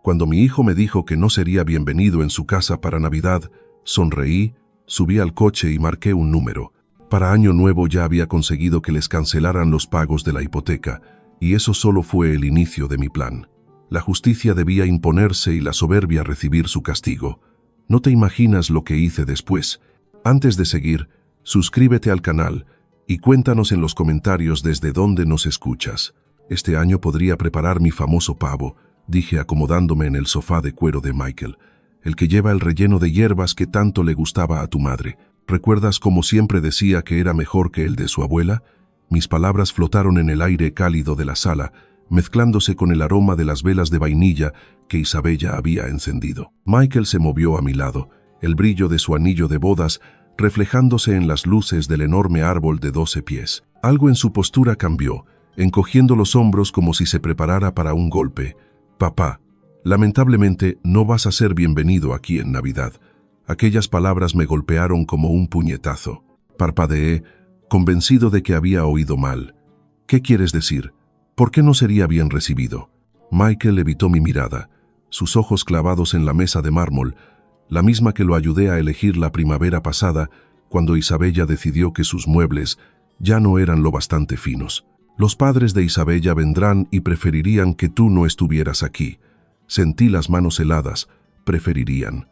Cuando mi hijo me dijo que no sería bienvenido en su casa para Navidad, sonreí, subí al coche y marqué un número. Para Año Nuevo ya había conseguido que les cancelaran los pagos de la hipoteca, y eso solo fue el inicio de mi plan. La justicia debía imponerse y la soberbia recibir su castigo. No te imaginas lo que hice después. Antes de seguir, suscríbete al canal y cuéntanos en los comentarios desde dónde nos escuchas. Este año podría preparar mi famoso pavo, dije acomodándome en el sofá de cuero de Michael, el que lleva el relleno de hierbas que tanto le gustaba a tu madre. ¿Recuerdas cómo siempre decía que era mejor que el de su abuela? Mis palabras flotaron en el aire cálido de la sala, mezclándose con el aroma de las velas de vainilla que Isabella había encendido. Michael se movió a mi lado, el brillo de su anillo de bodas reflejándose en las luces del enorme árbol de 12 pies. Algo en su postura cambió, encogiendo los hombros como si se preparara para un golpe. «Papá, lamentablemente no vas a ser bienvenido aquí en Navidad». Aquellas palabras me golpearon como un puñetazo. Parpadeé, convencido de que había oído mal. «¿Qué quieres decir? ¿Por qué no sería bien recibido?» Michael evitó mi mirada, sus ojos clavados en la mesa de mármol, la misma que lo ayudé a elegir la primavera pasada, cuando Isabella decidió que sus muebles ya no eran lo bastante finos. «Los padres de Isabella vendrán y preferirían que tú no estuvieras aquí». Sentí las manos heladas. «Preferirían».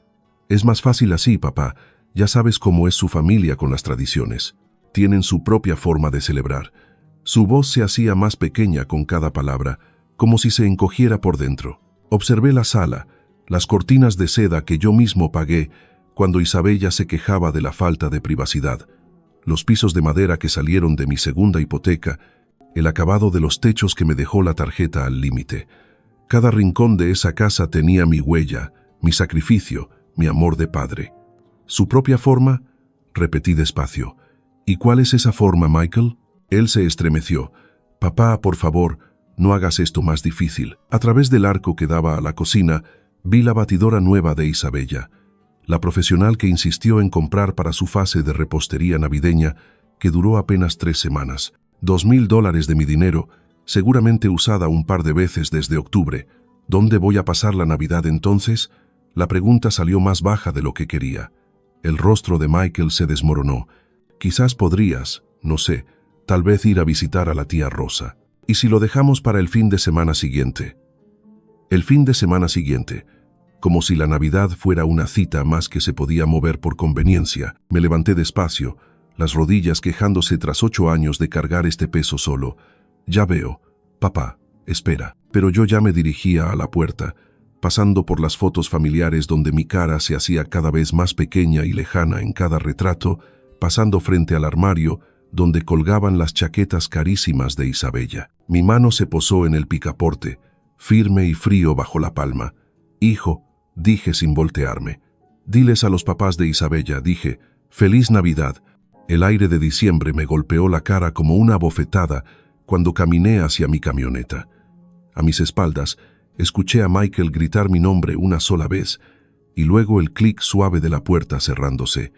«Es más fácil así, papá. Ya sabes cómo es su familia con las tradiciones. Tienen su propia forma de celebrar». Su voz se hacía más pequeña con cada palabra, como si se encogiera por dentro. Observé la sala, las cortinas de seda que yo mismo pagué cuando Isabella se quejaba de la falta de privacidad, los pisos de madera que salieron de mi segunda hipoteca, el acabado de los techos que me dejó la tarjeta al límite. Cada rincón de esa casa tenía mi huella, mi sacrificio, mi amor de padre. «¿Su propia forma?», repetí despacio. «¿Y cuál es esa forma, Michael?». Él se estremeció. «Papá, por favor, no hagas esto más difícil». A través del arco que daba a la cocina, vi la batidora nueva de Isabella, la profesional que insistió en comprar para su fase de repostería navideña, que duró apenas 3 semanas. $2,000 de mi dinero, seguramente usada un par de veces desde octubre. ¿Dónde voy a pasar la Navidad entonces? La pregunta salió más baja de lo que quería. El rostro de Michael se desmoronó. «Quizás podrías, no sé, tal vez ir a visitar a la tía Rosa. ¿Y si lo dejamos para el fin de semana siguiente?». El fin de semana siguiente, como si la Navidad fuera una cita más que se podía mover por conveniencia, me levanté despacio, las rodillas quejándose tras 8 años de cargar este peso solo. «Ya veo. Papá, espera». Pero yo ya me dirigía a la puerta, pasando por las fotos familiares donde mi cara se hacía cada vez más pequeña y lejana en cada retrato, pasando frente al armario donde colgaban las chaquetas carísimas de Isabella. Mi mano se posó en el picaporte, firme y frío bajo la palma. «Hijo», dije sin voltearme. «Diles a los papás de Isabella», dije, «Feliz Navidad». El aire de diciembre me golpeó la cara como una bofetada cuando caminé hacia mi camioneta. A mis espaldas, escuché a Michael gritar mi nombre una sola vez, y luego el clic suave de la puerta cerrándose.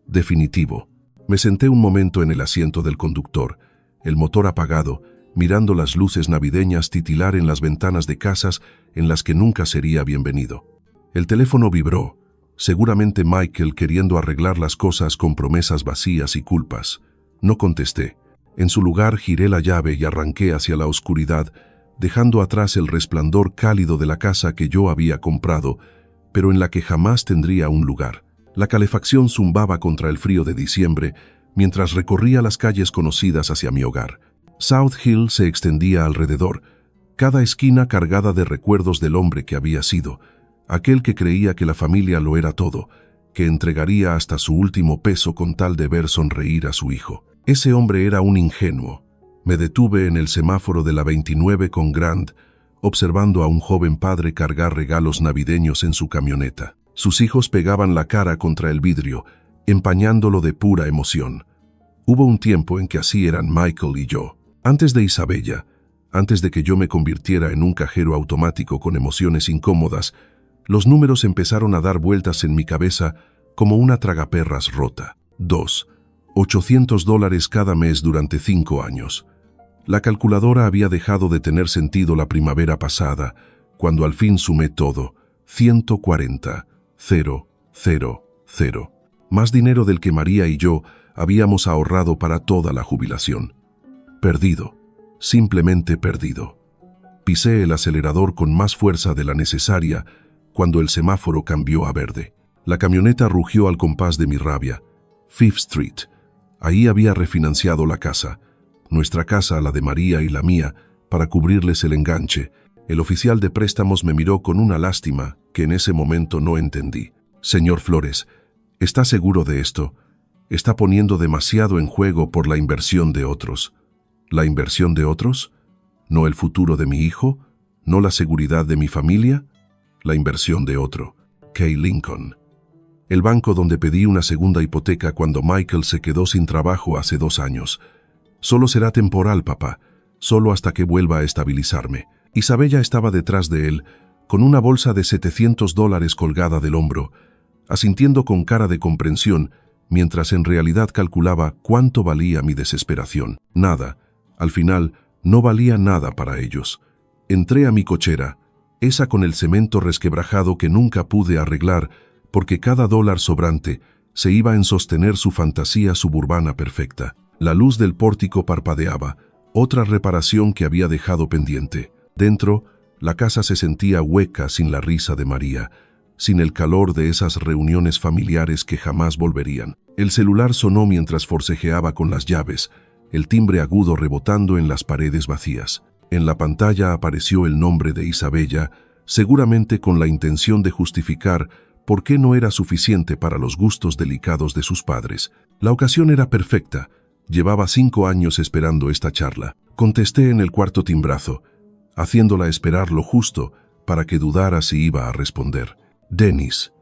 Definitivo. Me senté un momento en el asiento del conductor, el motor apagado, mirando las luces navideñas titilar en las ventanas de casas en las que nunca sería bienvenido. El teléfono vibró, seguramente Michael queriendo arreglar las cosas con promesas vacías y culpas. No contesté. En su lugar giré la llave y arranqué hacia la oscuridad, dejando atrás el resplandor cálido de la casa que yo había comprado, pero en la que jamás tendría un lugar. La calefacción zumbaba contra el frío de diciembre mientras recorría las calles conocidas hacia mi hogar. South Hill se extendía alrededor, cada esquina cargada de recuerdos del hombre que había sido, aquel que creía que la familia lo era todo, que entregaría hasta su último peso con tal de ver sonreír a su hijo. Ese hombre era un ingenuo. Me detuve en el semáforo de la 29 con Grant, observando a un joven padre cargar regalos navideños en su camioneta. Sus hijos pegaban la cara contra el vidrio, empañándolo de pura emoción. Hubo un tiempo en que así eran Michael y yo. Antes de Isabella, antes de que yo me convirtiera en un cajero automático con emociones incómodas, los números empezaron a dar vueltas en mi cabeza como una tragaperras rota. $800 cada mes durante 5 años. La calculadora había dejado de tener sentido la primavera pasada, Cuando al fin sumé todo, 140, 0, 0, 0. Más dinero del que María y yo habíamos ahorrado para toda la jubilación. Perdido, simplemente perdido. Pisé el acelerador con más fuerza de la necesaria cuando el semáforo cambió a verde. La camioneta rugió al compás de mi rabia. Fifth Street. Ahí había refinanciado la casa. Nuestra casa, la de María y la mía, para cubrirles el enganche. El oficial de préstamos me miró con una lástima que en ese momento no entendí. Señor Flores, ¿está seguro de esto? Está poniendo demasiado en juego por la inversión de otros. ¿La inversión de otros? ¿No el futuro de mi hijo? ¿No la seguridad de mi familia? La inversión de otro. Kay Lincoln. El banco donde pedí una segunda hipoteca cuando Michael se quedó sin trabajo hace 2 años. Solo será temporal, papá. Solo hasta que vuelva a estabilizarme. Isabella estaba detrás de él, con una bolsa de $700 colgada del hombro, asintiendo con cara de comprensión, mientras en realidad calculaba cuánto valía mi desesperación. Nada. Al final, no valía nada para ellos. Entré a mi cochera, esa con el cemento resquebrajado que nunca pude arreglar, porque cada dólar sobrante se iba en sostener su fantasía suburbana perfecta. La luz del pórtico parpadeaba, otra reparación que había dejado pendiente. Dentro, la casa se sentía hueca sin la risa de María, sin el calor de esas reuniones familiares que jamás volverían. El celular sonó mientras forcejeaba con las llaves, el timbre agudo rebotando en las paredes vacías. En la pantalla apareció el nombre de Isabella, seguramente con la intención de justificar por qué no era suficiente para los gustos delicados de sus padres. La ocasión era perfecta. Llevaba 5 años esperando esta charla. Contesté en el cuarto timbrazo, haciéndola esperar lo justo para que dudara si iba a responder. Dennis.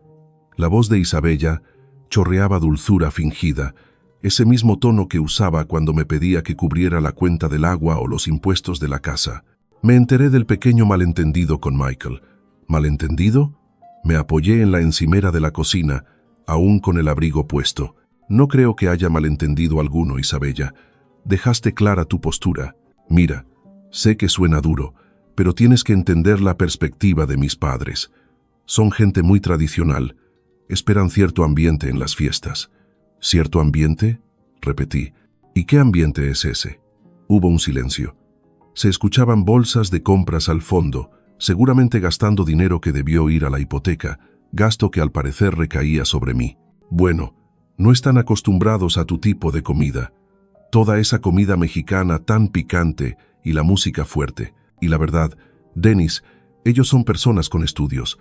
La voz de Isabella chorreaba dulzura fingida, ese mismo tono que usaba cuando me pedía que cubriera la cuenta del agua o los impuestos de la casa. Me enteré del pequeño malentendido con Michael. ¿Malentendido? Me apoyé en la encimera de la cocina, aún con el abrigo puesto. No creo que haya malentendido alguno, Isabella. Dejaste clara tu postura. Mira, sé que suena duro, pero tienes que entender la perspectiva de mis padres. Son gente muy tradicional. Esperan cierto ambiente en las fiestas. ¿Cierto ambiente? Repetí. ¿Y qué ambiente es ese? Hubo un silencio. Se escuchaban bolsas de compras al fondo, seguramente gastando dinero que debió ir a la hipoteca, gasto que al parecer recaía sobre mí. Bueno, no están acostumbrados a tu tipo de comida. Toda esa comida mexicana tan picante y la música fuerte. Y la verdad, Dennis, ellos son personas con estudios.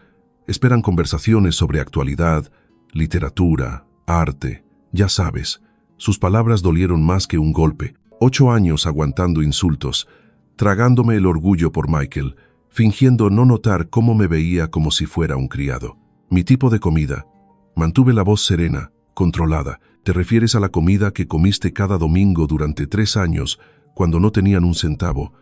Esperan conversaciones sobre actualidad, literatura, arte. Ya sabes, sus palabras dolieron más que un golpe. 8 años aguantando insultos, tragándome el orgullo por Michael, fingiendo no notar cómo me veía como si fuera un criado. Mi tipo de comida. Mantuve la voz serena, controlada. ¿Te refieres a la comida que comiste cada domingo durante 3 años, cuando no tenían un centavo?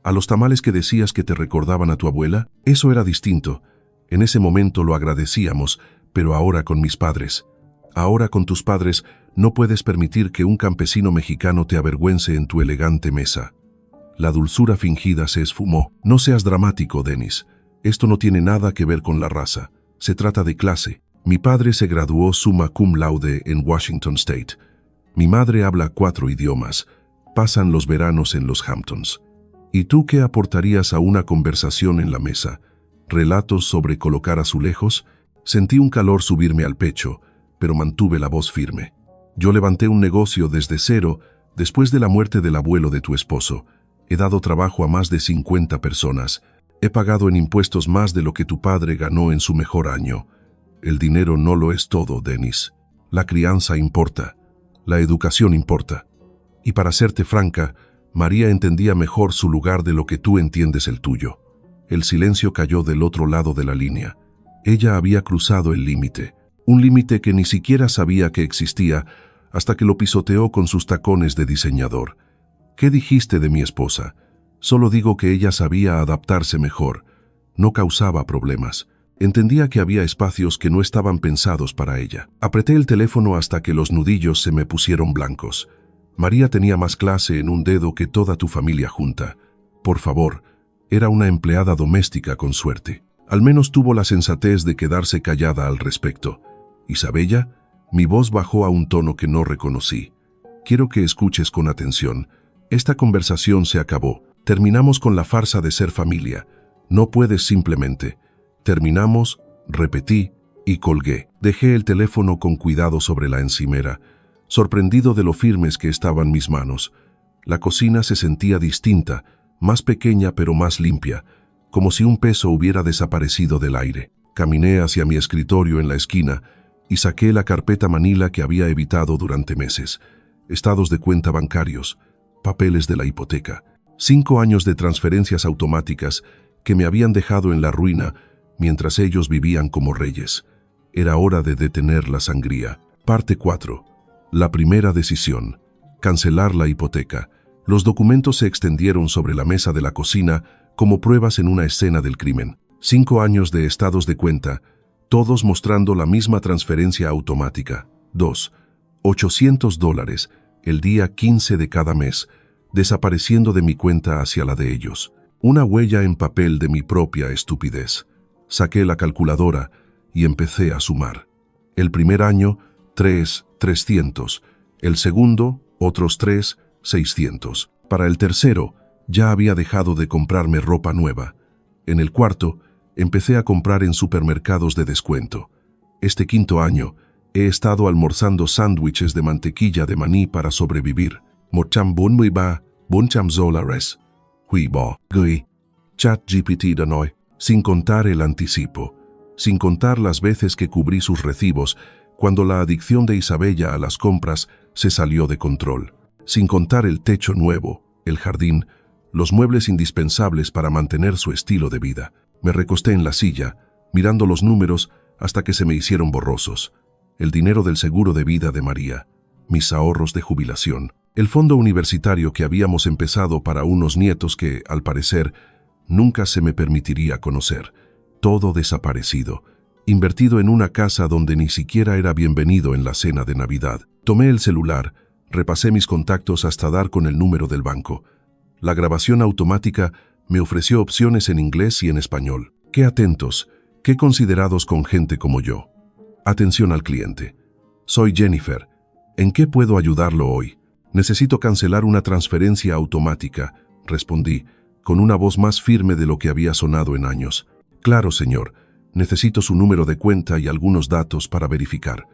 ¿A los tamales que decías que te recordaban a tu abuela? Eso era distinto. En ese momento lo agradecíamos, pero ahora con mis padres. Ahora con tus padres no puedes permitir que un campesino mexicano te avergüence en tu elegante mesa. La dulzura fingida se esfumó. No seas dramático, Dennis. Esto no tiene nada que ver con la raza. Se trata de clase. Mi padre se graduó summa cum laude en Washington State. Mi madre habla 4 idiomas. Pasan los veranos en los Hamptons. ¿Y tú qué aportarías a una conversación en la mesa? ¿Relatos sobre colocar azulejos? Sentí un calor subirme al pecho, pero mantuve la voz firme. Yo levanté un negocio desde cero después de la muerte del abuelo de tu esposo. He dado trabajo a más de 50 personas. He pagado en impuestos más de lo que tu padre ganó en su mejor año. El dinero no lo es todo, Dennis. La crianza importa. La educación importa. Y para serte franca, María entendía mejor su lugar de lo que tú entiendes el tuyo. El silencio cayó del otro lado de la línea. Ella había cruzado el límite. Un límite que ni siquiera sabía que existía hasta que lo pisoteó con sus tacones de diseñador. ¿Qué dijiste de mi esposa? Solo digo que ella sabía adaptarse mejor. No causaba problemas. Entendía que había espacios que no estaban pensados para ella. Apreté el teléfono hasta que los nudillos se me pusieron blancos. María tenía más clase en un dedo que toda tu familia junta. Por favor, Era una empleada doméstica con suerte. Al menos tuvo la sensatez de quedarse callada al respecto. Isabella, mi voz bajó a un tono que no reconocí. Quiero que escuches con atención. Esta conversación se acabó. Terminamos con la farsa de ser familia. No puedes simplemente. Terminamos, repetí, y colgué. Dejé el teléfono con cuidado sobre la encimera, sorprendido de lo firmes que estaban mis manos. La cocina se sentía distinta, más pequeña pero más limpia, como si un peso hubiera desaparecido del aire. Caminé hacia mi escritorio en la esquina y saqué la carpeta manila que había evitado durante meses. Estados de cuenta bancarios, papeles de la hipoteca, 5 años de transferencias automáticas que me habían dejado en la ruina mientras ellos vivían como reyes. Era hora de detener la sangría. Parte 4. La primera decisión. Cancelar la hipoteca. Los documentos se extendieron sobre la mesa de la cocina como pruebas en una escena del crimen. 5 años de estados de cuenta, todos mostrando la misma transferencia automática. 2. $800, el día 15 de cada mes, desapareciendo de mi cuenta hacia la de ellos. Una huella en papel de mi propia estupidez. Saqué la calculadora y empecé a sumar. El primer año, 300. El segundo, otros 600. Para el tercero, ya había dejado de comprarme ropa nueva. En el cuarto, empecé a comprar en supermercados de descuento. Este quinto año, he estado almorzando sándwiches de mantequilla de maní para sobrevivir. $140 Huibo, Gui, ChatGPT Danoy, sin contar el anticipo, sin contar las veces que cubrí sus recibos cuando la adicción de Isabella a las compras se salió de control, sin contar el techo nuevo, el jardín, los muebles indispensables para mantener su estilo de vida. Me recosté en la silla, mirando los números hasta que se me hicieron borrosos. El dinero del seguro de vida de María, mis ahorros de jubilación, el fondo universitario que habíamos empezado para unos nietos que, al parecer, nunca se me permitiría conocer. Todo desaparecido, invertido en una casa donde ni siquiera era bienvenido en la cena de Navidad. Tomé el celular, repasé mis contactos hasta dar con el número del banco. La grabación automática me ofreció opciones en inglés y en español. Qué atentos, qué considerados con gente como yo. Atención al cliente. Soy Jennifer. ¿En qué puedo ayudarlo hoy? Necesito cancelar una transferencia automática, respondí, con una voz más firme de lo que había sonado en años. Claro, señor. Necesito su número de cuenta y algunos datos para verificar.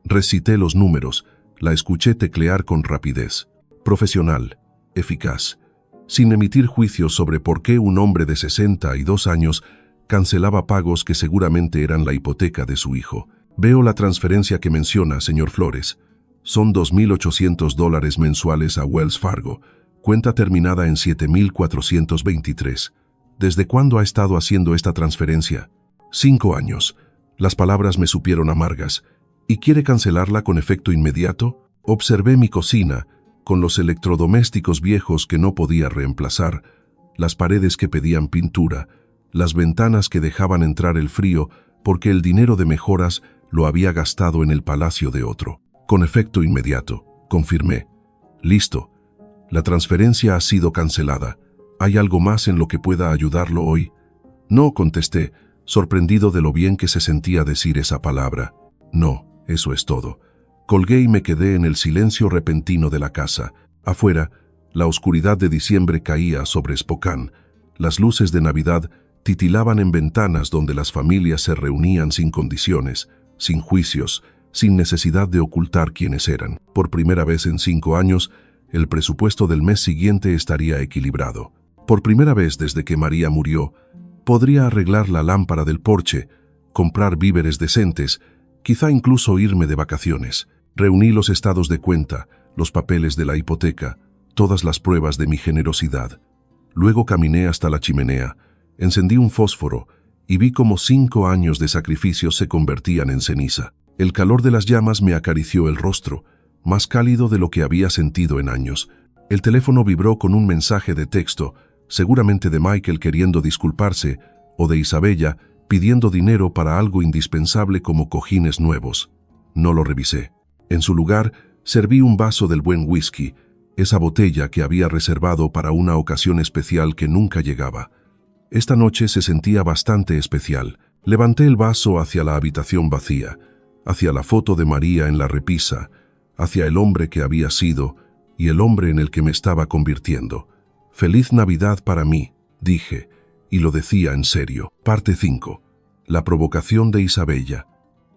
Recité los números. La escuché teclear con rapidez. Profesional. Eficaz. Sin emitir juicios sobre por qué un hombre de 62 años cancelaba pagos que seguramente eran la hipoteca de su hijo. Veo la transferencia que menciona, señor Flores. Son $2,800 mensuales a Wells Fargo, cuenta terminada en 7,423. ¿Desde cuándo ha estado haciendo esta transferencia? 5 años. Las palabras me supieron amargas. ¿Y quiere cancelarla con efecto inmediato? Observé mi cocina, con los electrodomésticos viejos que no podía reemplazar, las paredes que pedían pintura, las ventanas que dejaban entrar el frío porque el dinero de mejoras lo había gastado en el palacio de otro. Con efecto inmediato, confirmé. Listo. La transferencia ha sido cancelada. ¿Hay algo más en lo que pueda ayudarlo hoy? No, contesté, sorprendido de lo bien que se sentía decir esa palabra. No, eso es todo. Colgué y me quedé en el silencio repentino de la casa. Afuera, la oscuridad de diciembre caía sobre Spokane. Las luces de Navidad titilaban en ventanas donde las familias se reunían sin condiciones, sin juicios, sin necesidad de ocultar quiénes eran. Por primera vez en 5 años, el presupuesto del mes siguiente estaría equilibrado. Por primera vez desde que María murió, podría arreglar la lámpara del porche, comprar víveres decentes, quizá incluso irme de vacaciones. Reuní los estados de cuenta, los papeles de la hipoteca, todas las pruebas de mi generosidad. Luego caminé hasta la chimenea, encendí un fósforo y vi cómo 5 años de sacrificios se convertían en ceniza. El calor de las llamas me acarició el rostro, más cálido de lo que había sentido en años. El teléfono vibró con un mensaje de texto, seguramente de Michael queriendo disculparse, o de Isabella pidiendo dinero para algo indispensable como cojines nuevos. No lo revisé. En su lugar, serví un vaso del buen whisky, esa botella que había reservado para una ocasión especial que nunca llegaba. Esta noche se sentía bastante especial. Levanté el vaso hacia la habitación vacía, hacia la foto de María en la repisa, hacia el hombre que había sido y el hombre en el que me estaba convirtiendo. «Feliz Navidad para mí», dije, y lo decía en serio. Parte 5. La provocación de Isabella.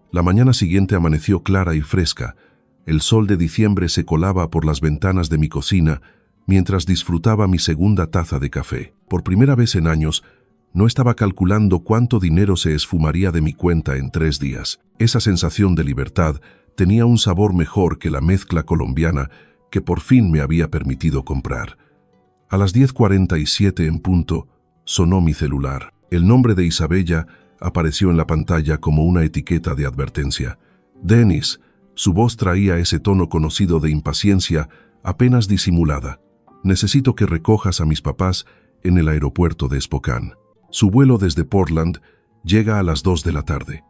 La mañana siguiente amaneció clara y fresca. El sol de diciembre se colaba por las ventanas de mi cocina mientras disfrutaba mi segunda taza de café. Por primera vez en años, no estaba calculando cuánto dinero se esfumaría de mi cuenta en 3 días. Esa sensación de libertad tenía un sabor mejor que la mezcla colombiana que por fin me había permitido comprar. A las 10:47 en punto, sonó mi celular. El nombre de Isabella apareció en la pantalla como una etiqueta de advertencia. «Dennis», su voz traía ese tono conocido de impaciencia apenas disimulada. «Necesito que recojas a mis papás en el aeropuerto de Spokane. Su vuelo desde Portland llega a las 2 de la tarde».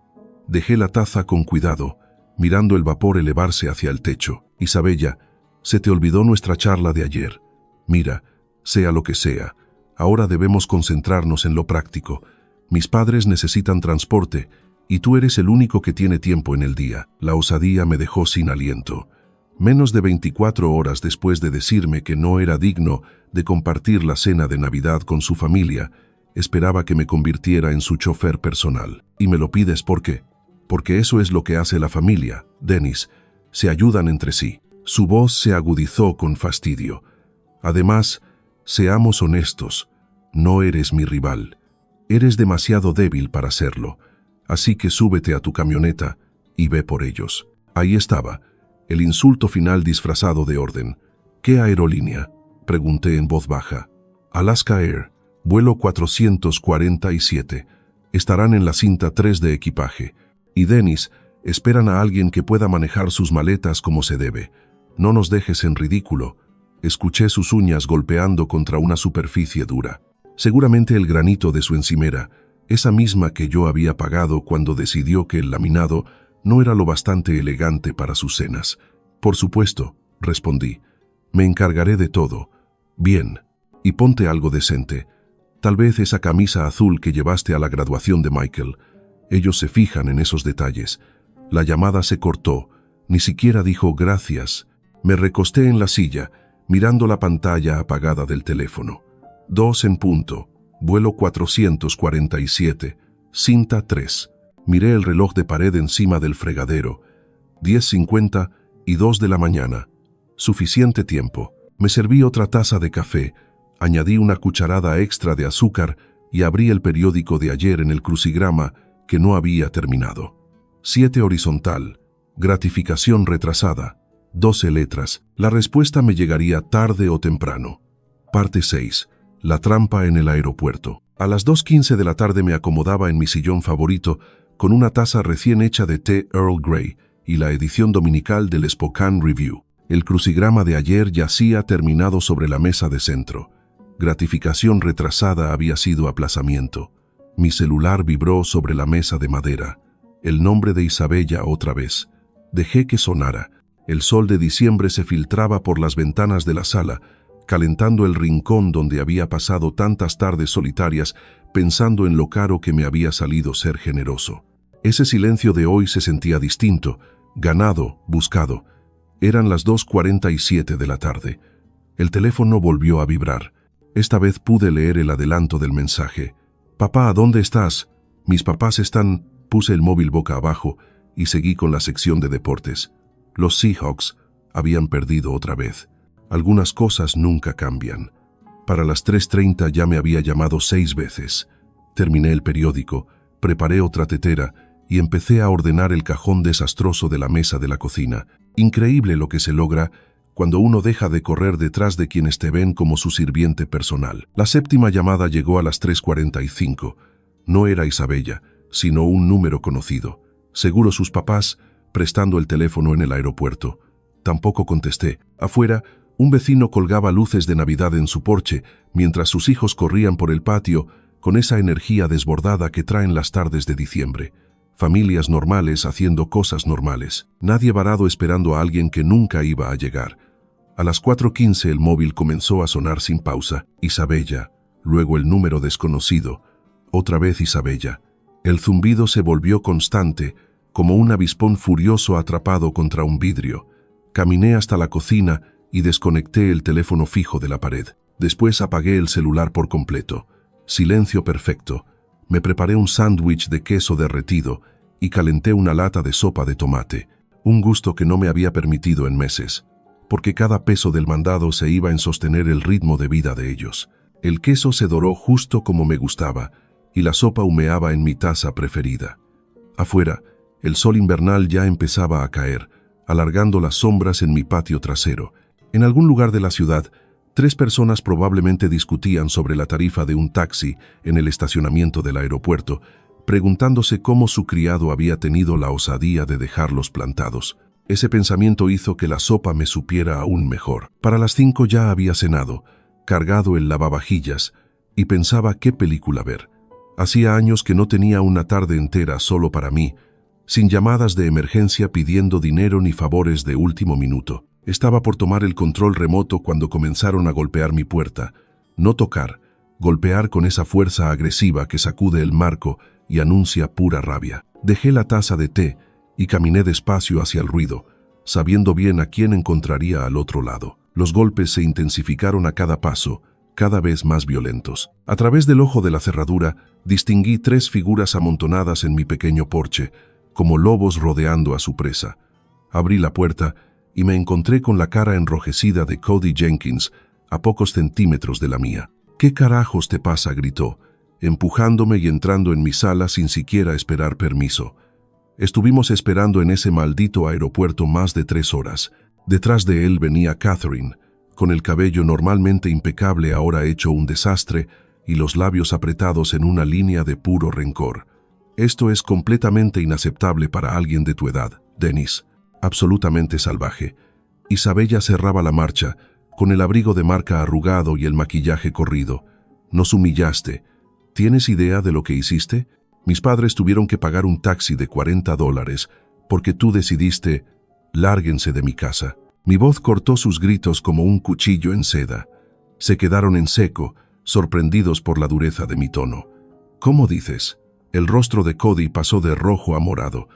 Dejé la taza con cuidado, mirando el vapor elevarse hacia el techo. «Isabella, se te olvidó nuestra charla de ayer. Mira, sea lo que sea, ahora debemos concentrarnos en lo práctico. Mis padres necesitan transporte y tú eres el único que tiene tiempo en el día». La osadía me dejó sin aliento. Menos de 24 horas después de decirme que no era digno de compartir la cena de Navidad con su familia, esperaba que me convirtiera en su chofer personal. «¿Y me lo pides por qué?» «Porque eso es lo que hace la familia, Dennis. Se ayudan entre sí». Su voz se agudizó con fastidio. «Además, seamos honestos, no eres mi rival. Eres demasiado débil para serlo. Así que súbete a tu camioneta y ve por ellos». Ahí estaba, el insulto final disfrazado de orden. «¿Qué aerolínea?», pregunté en voz baja. «Alaska Air, vuelo 447. Estarán en la cinta 3 de equipaje. Y Dennis, esperan a alguien que pueda manejar sus maletas como se debe. No nos dejes en ridículo». Escuché sus uñas golpeando contra una superficie dura. Seguramente el granito de su encimera, esa misma que yo había pagado cuando decidió que el laminado no era lo bastante elegante para sus cenas. «Por supuesto», respondí. «Me encargaré de todo». «Bien. Y ponte algo decente. Tal vez esa camisa azul que llevaste a la graduación de Michael. Ellos se fijan en esos detalles». La llamada se cortó. Ni siquiera dijo gracias. Me recosté en la silla, mirando la pantalla apagada del teléfono. 2 en punto. Vuelo 447. Cinta 3. Miré el reloj de pared encima del fregadero. 10:50 y 2 de la mañana. Suficiente tiempo. Me serví otra taza de café, añadí una cucharada extra de azúcar y abrí el periódico de ayer en el crucigrama que no había terminado. 7 horizontal. Gratificación retrasada. 12 letras. La respuesta me llegaría tarde o temprano. Parte 6. La trampa en el aeropuerto. A las 2:15 de la tarde me acomodaba en mi sillón favorito con una taza recién hecha de té Earl Grey y la edición dominical del Spokane Review. El crucigrama de ayer yacía terminado sobre la mesa de centro. Gratificación retrasada había sido aplazamiento. Mi celular vibró sobre la mesa de madera. El nombre de Isabella otra vez. Dejé que sonara. El sol de diciembre se filtraba por las ventanas de la sala, calentando el rincón donde había pasado tantas tardes solitarias pensando en lo caro que me había salido ser generoso. Ese silencio de hoy se sentía distinto, ganado, buscado. Eran las 2:47 de la tarde. El teléfono volvió a vibrar. Esta vez pude leer el adelanto del mensaje. «Papá, ¿dónde estás? Mis papás están...». Puse el móvil boca abajo y seguí con la sección de deportes. Los Seahawks habían perdido otra vez. Algunas cosas nunca cambian. Para las 3:30 ya me había llamado 6 veces. Terminé el periódico, preparé otra tetera y empecé a ordenar el cajón desastroso de la mesa de la cocina. Increíble lo que se logra cuando uno deja de correr detrás de quienes te ven como su sirviente personal. La 7ª llamada llegó a las 3:45. No era Isabella, sino un número conocido. Seguro sus papás, prestando el teléfono en el aeropuerto. Tampoco contesté. Afuera, un vecino colgaba luces de Navidad en su porche, mientras sus hijos corrían por el patio con esa energía desbordada que traen las tardes de diciembre. Familias normales haciendo cosas normales. Nadie varado esperando a alguien que nunca iba a llegar. A las 4:15 el móvil comenzó a sonar sin pausa. Isabella, luego el número desconocido. Otra vez Isabella. El zumbido se volvió constante, como un avispón furioso atrapado contra un vidrio. Caminé hasta la cocina y desconecté el teléfono fijo de la pared. Después apagué el celular por completo. Silencio perfecto. Me preparé un sándwich de queso derretido y calenté una lata de sopa de tomate, un gusto que no me había permitido en meses, porque cada peso del mandado se iba en sostener el ritmo de vida de ellos. El queso se doró justo como me gustaba y la sopa humeaba en mi taza preferida. Afuera, el sol invernal ya empezaba a caer, alargando las sombras en mi patio trasero. En algún lugar de la ciudad, 3 personas probablemente discutían sobre la tarifa de un taxi en el estacionamiento del aeropuerto, preguntándose cómo su criado había tenido la osadía de dejarlos plantados. Ese pensamiento hizo que la sopa me supiera aún mejor. Para las 5 ya había cenado, cargado el lavavajillas, y pensaba qué película ver. Hacía años que no tenía una tarde entera solo para mí, sin llamadas de emergencia pidiendo dinero ni favores de último minuto. Estaba por tomar el control remoto cuando comenzaron a golpear mi puerta. No tocar, golpear con esa fuerza agresiva que sacude el marco y anuncia pura rabia. Dejé la taza de té y caminé despacio hacia el ruido, sabiendo bien a quién encontraría al otro lado. Los golpes se intensificaron a cada paso, cada vez más violentos. A través del ojo de la cerradura, distinguí 3 figuras amontonadas en mi pequeño porche, como lobos rodeando a su presa. Abrí la puerta y me encontré con la cara enrojecida de Cody Jenkins, a pocos centímetros de la mía. «¿Qué carajos te pasa?», gritó, empujándome y entrando en mi sala sin siquiera esperar permiso. Estuvimos esperando en ese maldito aeropuerto más de 3 horas. Detrás de él venía Catherine, con el cabello normalmente impecable ahora hecho un desastre y los labios apretados en una línea de puro rencor. «Esto es completamente inaceptable para alguien de tu edad, Dennis». Absolutamente salvaje. Isabella cerraba la marcha, con el abrigo de marca arrugado y el maquillaje corrido. «Nos humillaste. ¿Tienes idea de lo que hiciste? Mis padres tuvieron que pagar un taxi de $40 porque tú decidiste, lárguense de mi casa». Mi voz cortó sus gritos como un cuchillo en seda. Se quedaron en seco, sorprendidos por la dureza de mi tono. «¿Cómo dices?». El rostro de Cody pasó de rojo a morado.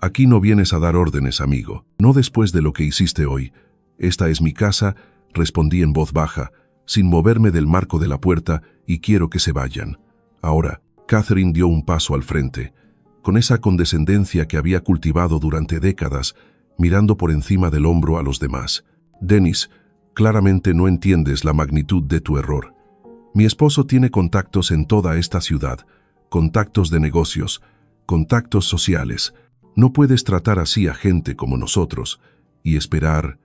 «Aquí no vienes a dar órdenes, amigo. No después de lo que hiciste hoy. Esta es mi casa», respondí en voz baja, sin moverme del marco de la puerta, «y quiero que se vayan». Ahora, Catherine dio un paso al frente, con esa condescendencia que había cultivado durante décadas, mirando por encima del hombro a los demás. «Dennis, claramente no entiendes la magnitud de tu error. Mi esposo tiene contactos en toda esta ciudad, contactos de negocios, contactos sociales. No puedes tratar así a gente como nosotros y esperar».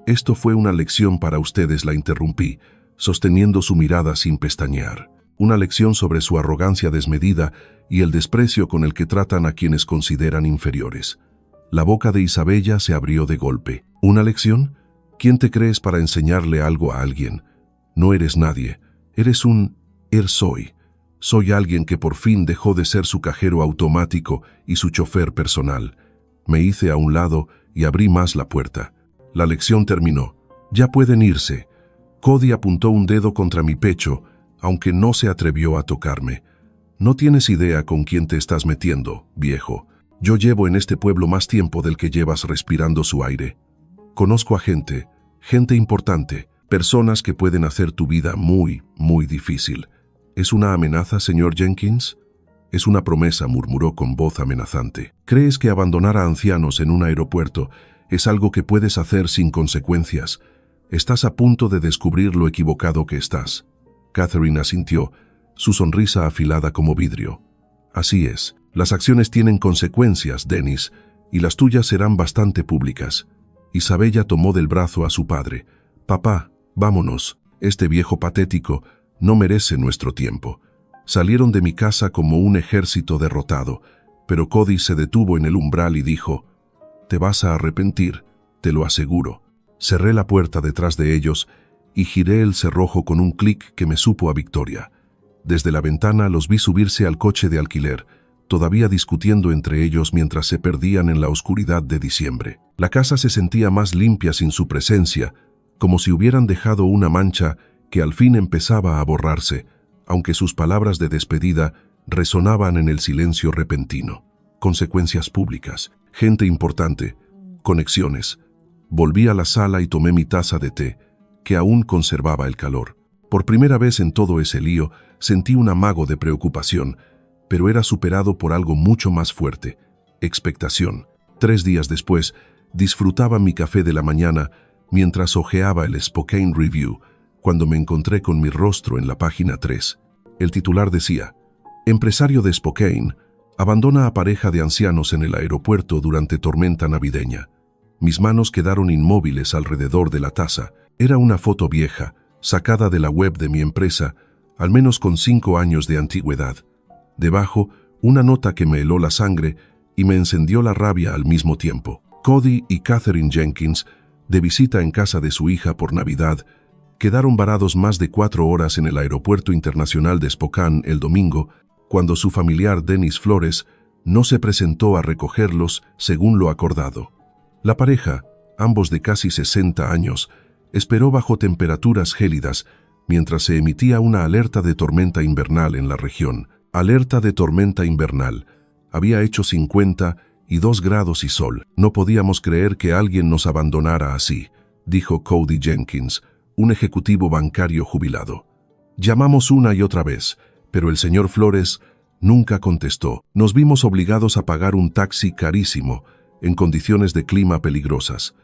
«Esto fue una lección para ustedes», la interrumpí, sosteniendo su mirada sin pestañear. «Una lección sobre su arrogancia desmedida y el desprecio con el que tratan a quienes consideran inferiores». La boca de Isabella se abrió de golpe. «¿Una lección? ¿Quién te crees para enseñarle algo a alguien? No eres nadie. Eres un... soy. Soy alguien que por fin dejó de ser su cajero automático y su chofer personal». Me hice a un lado y abrí más la puerta. La lección terminó. «Ya pueden irse». Cody apuntó un dedo contra mi pecho, aunque no se atrevió a tocarme. «No tienes idea con quién te estás metiendo, viejo. Yo llevo en este pueblo más tiempo del que llevas respirando su aire. Conozco a gente importante, personas que pueden hacer tu vida muy, muy difícil». «¿Es una amenaza, señor Jenkins?» «Es una promesa», murmuró con voz amenazante. «¿Crees que abandonar a ancianos en un aeropuerto es algo que puedes hacer sin consecuencias? Estás a punto de descubrir lo equivocado que estás». Catherine asintió, su sonrisa afilada como vidrio. «Así es. Las acciones tienen consecuencias, Dennis, y las tuyas serán bastante públicas». Isabella tomó del brazo a su padre. «Papá, vámonos. Este viejo patético no merece nuestro tiempo». Salieron de mi casa como un ejército derrotado, pero Cody se detuvo en el umbral y dijo: «Te vas a arrepentir, te lo aseguro». Cerré la puerta detrás de ellos y giré el cerrojo con un clic que me supo a victoria. Desde la ventana los vi subirse al coche de alquiler, todavía discutiendo entre ellos mientras se perdían en la oscuridad de diciembre. La casa se sentía más limpia sin su presencia, como si hubieran dejado una mancha que al fin empezaba a borrarse, aunque sus palabras de despedida resonaban en el silencio repentino. Consecuencias públicas, gente importante, conexiones. Volví a la sala y tomé mi taza de té, que aún conservaba el calor. Por primera vez en todo ese lío, sentí un amago de preocupación, pero era superado por algo mucho más fuerte: expectación. 3 días después, disfrutaba mi café de la mañana mientras hojeaba el Spokane Review, cuando me encontré con mi rostro en la página 3. El titular decía: empresario de Spokane abandona a pareja de ancianos en el aeropuerto durante tormenta navideña. Mis manos quedaron inmóviles alrededor de la taza. Era una foto vieja, sacada de la web de mi empresa, al menos con 5 años de antigüedad. Debajo, una nota que me heló la sangre y me encendió la rabia al mismo tiempo. Cody y Katherine Jenkins, de visita en casa de su hija por Navidad, quedaron varados más de 4 horas en el Aeropuerto Internacional de Spokane el domingo, cuando su familiar Dennis Flores no se presentó a recogerlos según lo acordado. La pareja, ambos de casi 60 años, esperó bajo temperaturas gélidas mientras se emitía una alerta de tormenta invernal en la región. Alerta de tormenta invernal. Había hecho 52 grados y sol. No podíamos creer que alguien nos abandonara así, dijo Cody Jenkins, un ejecutivo bancario jubilado. Llamamos una y otra vez, pero el señor Flores nunca contestó. Nos vimos obligados a pagar un taxi carísimo, en condiciones de clima peligrosas.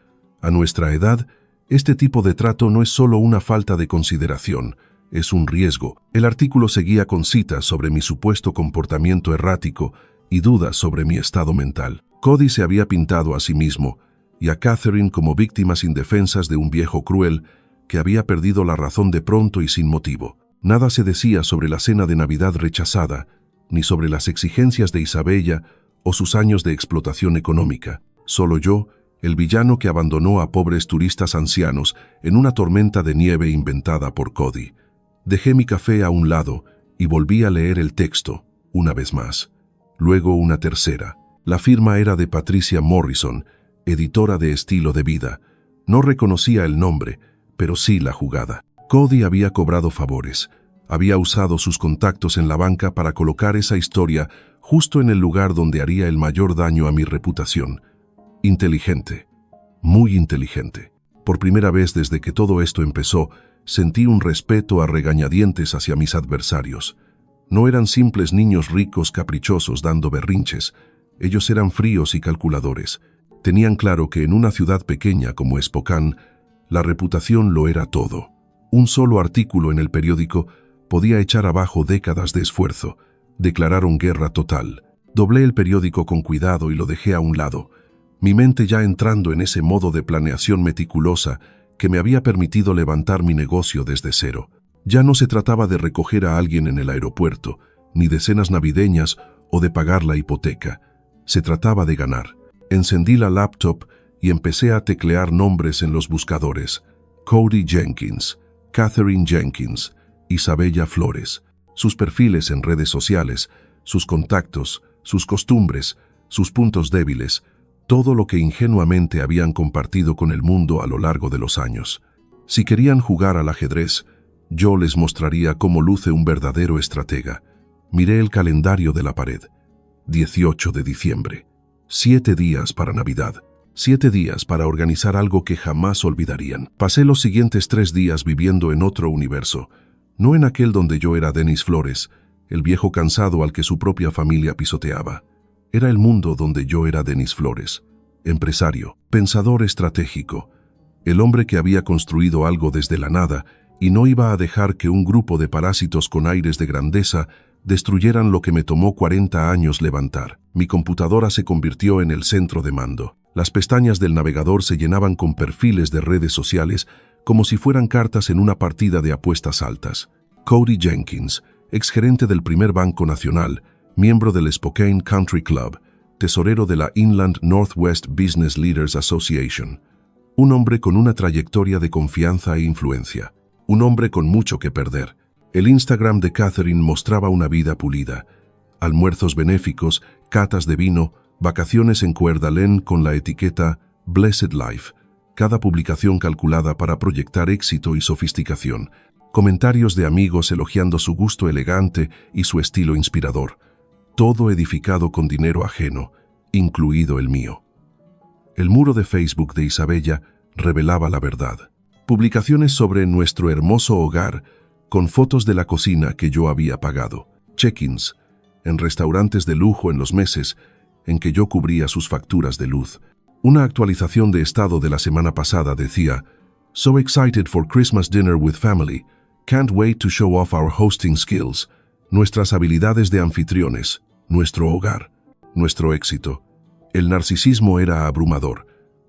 A nuestra edad, este tipo de trato no es solo una falta de consideración, es un riesgo. El artículo seguía con citas sobre mi supuesto comportamiento errático y dudas sobre mi estado mental. Cody se había pintado a sí mismo y a Katherine como víctimas indefensas de un viejo cruel que había perdido la razón de pronto y sin motivo. Nada se decía sobre la cena de Navidad rechazada, ni sobre las exigencias de Isabella o sus años de explotación económica. Solo yo, el villano que abandonó a pobres turistas ancianos en una tormenta de nieve inventada por Cody. Dejé mi café a un lado y volví a leer el texto, una vez más. Luego una tercera. La firma era de Patricia Morrison, editora de Estilo de Vida. No reconocía el nombre, pero sí la jugada. Cody había cobrado favores. Había usado sus contactos en la banca para colocar esa historia justo en el lugar donde haría el mayor daño a mi reputación. Inteligente. Muy inteligente. Por primera vez desde que todo esto empezó, sentí un respeto a regañadientes hacia mis adversarios. No eran simples niños ricos caprichosos dando berrinches. Ellos eran fríos y calculadores. Tenían claro que en una ciudad pequeña como Spokane, la reputación lo era todo. Un solo artículo en el periódico podía echar abajo décadas de esfuerzo. Declararon guerra total. Doblé el periódico con cuidado y lo dejé a un lado, mi mente ya entrando en ese modo de planeación meticulosa que me había permitido levantar mi negocio desde cero. Ya no se trataba de recoger a alguien en el aeropuerto, ni de cenas navideñas o de pagar la hipoteca. Se trataba de ganar. Encendí la laptop y empecé a teclear nombres en los buscadores. Cody Jenkins, Katherine Jenkins, Isabella Flores, sus perfiles en redes sociales, sus contactos, sus costumbres, sus puntos débiles, todo lo que ingenuamente habían compartido con el mundo a lo largo de los años. Si querían jugar al ajedrez, yo les mostraría cómo luce un verdadero estratega. Miré el calendario de la pared. 18 de diciembre. 7 días para Navidad. 7 días para organizar algo que jamás olvidarían. Pasé los siguientes 3 días viviendo en otro universo, no en aquel donde yo era Dennis Flores, el viejo cansado al que su propia familia pisoteaba. Era el mundo donde yo era Dennis Flores, empresario, pensador estratégico, el hombre que había construido algo desde la nada y no iba a dejar que un grupo de parásitos con aires de grandeza destruyeran lo que me tomó 40 años levantar. Mi computadora se convirtió en el centro de mando. Las pestañas del navegador se llenaban con perfiles de redes sociales como si fueran cartas en una partida de apuestas altas. Cody Jenkins, exgerente del primer Banco Nacional, miembro del Spokane Country Club, tesorero de la Inland Northwest Business Leaders Association. Un hombre con una trayectoria de confianza e influencia. Un hombre con mucho que perder. El Instagram de Katherine mostraba una vida pulida. Almuerzos benéficos, catas de vino, vacaciones en Coeur d'Alene con la etiqueta Blessed Life. Cada publicación calculada para proyectar éxito y sofisticación. comentarios de amigos elogiando su gusto elegante y su estilo inspirador, todo edificado con dinero ajeno, incluido el mío. El muro de Facebook de Isabella revelaba la verdad. Publicaciones sobre nuestro hermoso hogar, con fotos de la cocina que yo había pagado. Check-ins en restaurantes de lujo en los meses en que yo cubría sus facturas de luz. Una actualización de estado de la semana pasada decía: "So excited for Christmas dinner with family. Can't wait to show off our hosting skills." Nuestras habilidades de anfitriones, nuestro hogar, nuestro éxito. El narcisismo era abrumador,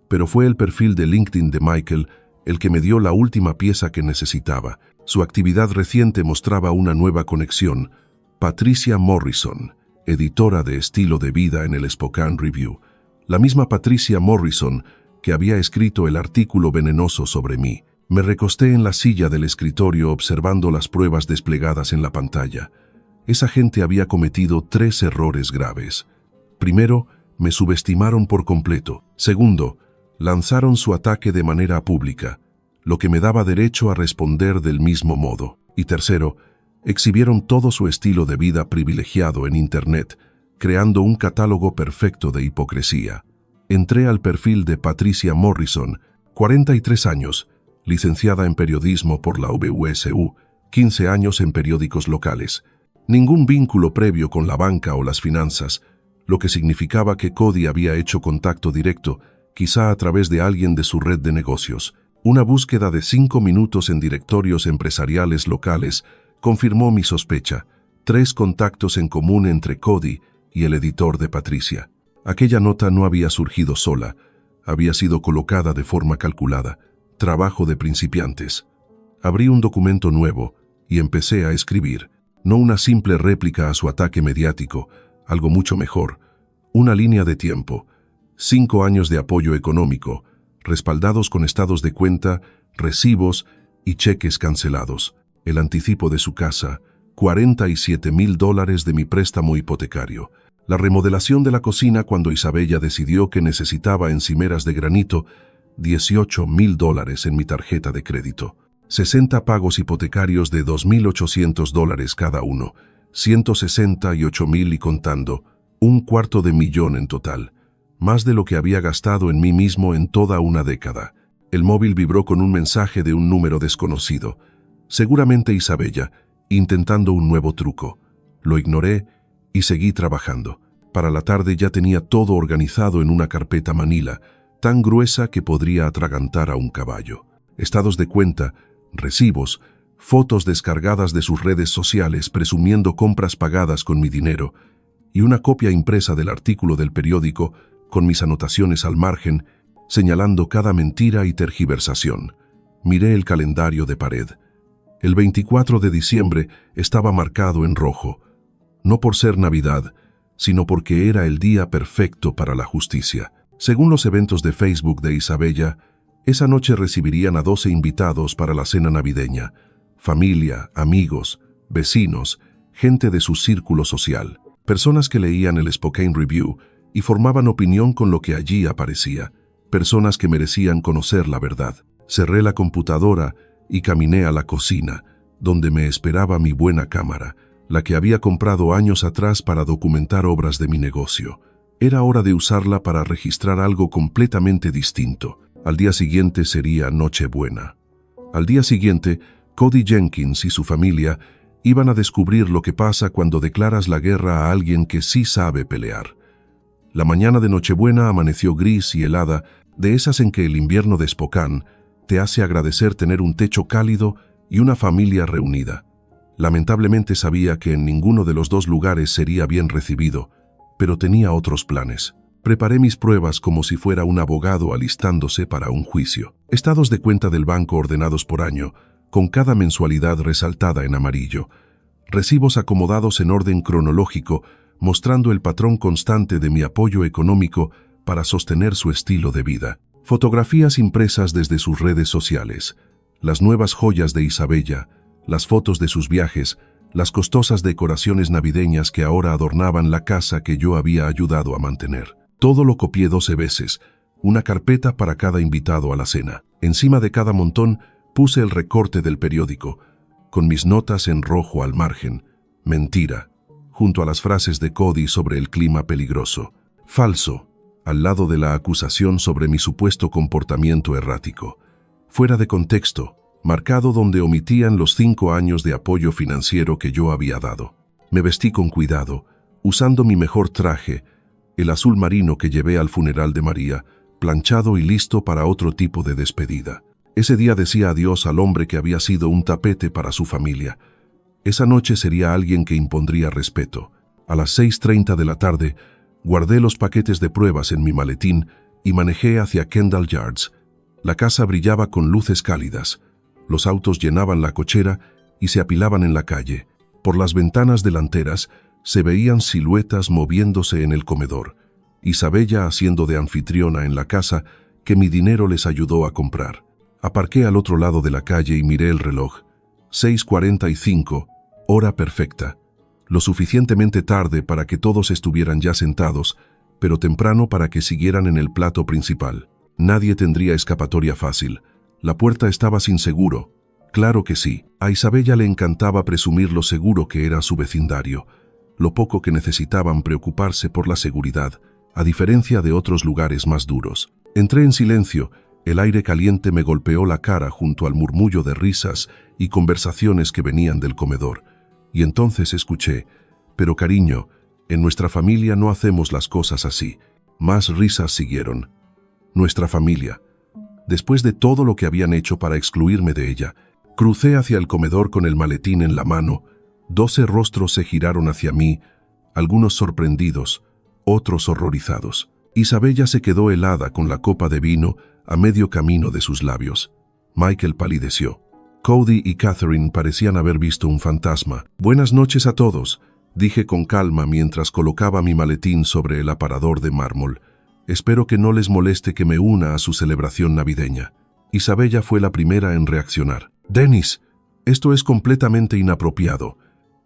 pero fue el perfil de LinkedIn de Michael el que me dio la última pieza que necesitaba. Su actividad reciente mostraba una nueva conexión. Patricia Morrison, editora de estilo de vida en el Spokane Review. La misma Patricia Morrison que había escrito el artículo venenoso sobre mí. Me recosté en la silla del escritorio observando las pruebas desplegadas en la pantalla. Esa gente había cometido 3 errores graves. Primero, me subestimaron por completo. Segundo, lanzaron su ataque de manera pública, lo que me daba derecho a responder del mismo modo. Y tercero, exhibieron todo su estilo de vida privilegiado en Internet, creando un catálogo perfecto de hipocresía. Entré al perfil de Patricia Morrison, 43 años, licenciada en periodismo por la WSU, 15 años en periódicos locales. Ningún vínculo previo con la banca o las finanzas, lo que significaba que Cody había hecho contacto directo, quizá a través de alguien de su red de negocios. Una búsqueda de 5 minutos en directorios empresariales locales confirmó mi sospecha. 3 contactos en común entre Cody y el editor de Patricia. Aquella nota no había surgido sola, había sido colocada de forma calculada. Trabajo de principiantes. Abrí un documento nuevo y empecé a escribir, no una simple réplica a su ataque mediático, algo mucho mejor, una línea de tiempo, 5 años de apoyo económico, respaldados con estados de cuenta, recibos y cheques cancelados, el anticipo de su casa, $47,000 de mi préstamo hipotecario, la remodelación de la cocina cuando Isabella decidió que necesitaba encimeras de granito, $18,000 en mi tarjeta de crédito, 60 pagos hipotecarios de $2,800 cada uno, 168,000 y contando, $250,000 en total, más de lo que había gastado en mí mismo en toda una década. El móvil vibró con un mensaje de un número desconocido, seguramente Isabella, intentando un nuevo truco. Lo ignoré y seguí trabajando. Para la tarde ya tenía todo organizado en una carpeta manila, tan gruesa que podría atragantar a un caballo. Estados de cuenta, recibos, fotos descargadas de sus redes sociales presumiendo compras pagadas con mi dinero, y una copia impresa del artículo del periódico con mis anotaciones al margen, señalando cada mentira y tergiversación. Miré el calendario de pared. El 24 de diciembre estaba marcado en rojo, no por ser Navidad, sino porque era el día perfecto para la justicia. Según los eventos de Facebook de Isabella, esa noche recibirían a 12 invitados para la cena navideña, familia, amigos, vecinos, gente de su círculo social, personas que leían el Spokane Review y formaban opinión con lo que allí aparecía, personas que merecían conocer la verdad. Cerré la computadora y caminé a la cocina, donde me esperaba mi buena cámara, la que había comprado años atrás para documentar obras de mi negocio. Era hora de usarla para registrar algo completamente distinto. Al día siguiente sería Nochebuena. Al día siguiente, Cody Jenkins y su familia iban a descubrir lo que pasa cuando declaras la guerra a alguien que sí sabe pelear. La mañana de Nochebuena amaneció gris y helada, de esas en que el invierno de Spokane te hace agradecer tener un techo cálido y una familia reunida. Lamentablemente sabía que en ninguno de los dos lugares sería bien recibido, pero tenía otros planes. Preparé mis pruebas como si fuera un abogado alistándose para un juicio. Estados de cuenta del banco ordenados por año, con cada mensualidad resaltada en amarillo. Recibos acomodados en orden cronológico, mostrando el patrón constante de mi apoyo económico para sostener su estilo de vida. Fotografías impresas desde sus redes sociales, las nuevas joyas de Isabella, las fotos de sus viajes, las costosas decoraciones navideñas que ahora adornaban la casa que yo había ayudado a mantener. Todo lo copié 12 veces, una carpeta para cada invitado a la cena. Encima de cada montón puse el recorte del periódico, con mis notas en rojo al margen. Mentira, junto a las frases de Cody sobre el clima peligroso. Falso, al lado de la acusación sobre mi supuesto comportamiento errático. Fuera de contexto, marcado donde omitían los 5 años de apoyo financiero que yo había dado. Me vestí con cuidado, usando mi mejor traje, el azul marino que llevé al funeral de María, planchado y listo para otro tipo de despedida. Ese día decía adiós al hombre que había sido un tapete para su familia. Esa noche sería alguien que impondría respeto. A las 6:30 de la tarde, guardé los paquetes de pruebas en mi maletín y manejé hacia Kendall Yards. La casa brillaba con luces cálidas. Los autos llenaban la cochera y se apilaban en la calle. Por las ventanas delanteras se veían siluetas moviéndose en el comedor. Isabella haciendo de anfitriona en la casa que mi dinero les ayudó a comprar. Aparqué al otro lado de la calle y miré el reloj. 6:45, hora perfecta. Lo suficientemente tarde para que todos estuvieran ya sentados, pero temprano para que siguieran en el plato principal. Nadie tendría escapatoria fácil. La puerta estaba sin seguro. Claro que sí. A Isabella le encantaba presumir lo seguro que era su vecindario, lo poco que necesitaban preocuparse por la seguridad, a diferencia de otros lugares más duros. Entré en silencio. El aire caliente me golpeó la cara junto al murmullo de risas y conversaciones que venían del comedor. Y entonces escuché: «Pero cariño, en nuestra familia no hacemos las cosas así». Más risas siguieron. Nuestra familia. Después de todo lo que habían hecho para excluirme de ella, crucé hacia el comedor con el maletín en la mano. 12 rostros se giraron hacia mí, algunos sorprendidos, otros horrorizados. Isabella se quedó helada con la copa de vino a medio camino de sus labios. Michael palideció. Cody y Catherine parecían haber visto un fantasma. «Buenas noches a todos», dije con calma mientras colocaba mi maletín sobre el aparador de mármol. «Espero que no les moleste que me una a su celebración navideña». Isabella fue la primera en reaccionar. «Dennis, esto es completamente inapropiado.